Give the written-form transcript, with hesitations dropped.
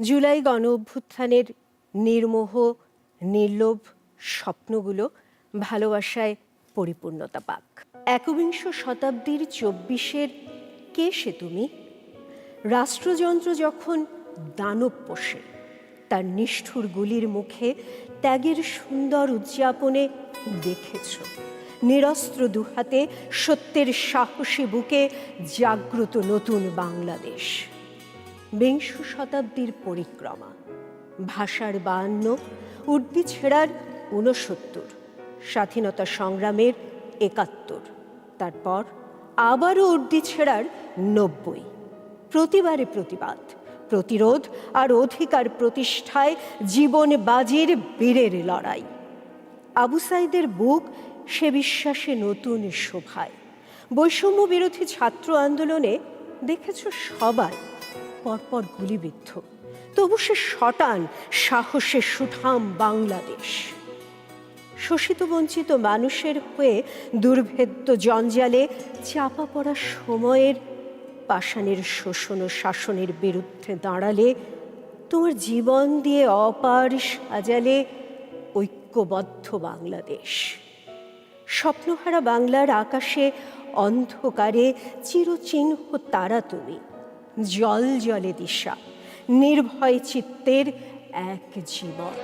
জুলাই গণ অভ্যুত্থানের নির্মোহ নির্লোভ স্বপ্নগুলো ভালোবাসায় পরিপূর্ণতা পাক। একবিংশ শতাব্দীর ২৪-এর কে সে তুমি? রাষ্ট্রযন্ত্র যখন দানব পোষে, তার নিষ্ঠুর গুলির মুখে ত্যাগের সুন্দর উদযাপনে দেখেছ নিরস্ত্র দুহাতে সত্যের সাহসী বুকে জাগ্রত নতুন বাংলাদেশ। বিংশ শতাব্দীর পরিক্রমা, ভাষার ৫২, উর্দি ছেড়ার ৬৯, স্বাধীনতা সংগ্রামের ৭১, তারপর আবারও উর্দি ছেড়ার ৯০। প্রতিবারে প্রতিবাদ, প্রতিরোধ আর অধিকার প্রতিষ্ঠায় জীবন বাজির বীরের লড়াই। আবু সাইদের বুক সে বিশ্বাসে নতুন শোভায়। বৈষম্য বিরোধী ছাত্র আন্দোলনে দেখেছ সবাই পরপর গুলিবিদ্ধ, তবু সে শটান সাহসে সুঠাম বাংলাদেশ। শোষিত বঞ্চিত মানুষের হয়ে দুর্ভেদ্য জঞ্জালে চাপা পড়া সময়ের পাষাণের শোষণ ও শাসনের বিরুদ্ধে দাঁড়ালে, তোমার জীবন দিয়ে অপার সাজালে ঐক্যবদ্ধ বাংলাদেশ। স্বপ্নহারা বাংলার আকাশে অন্ধকারে চিরচিহ্ন তারা তুমি, জল জলে দিশা, নির্ভয় চিত্তের এক জীবন।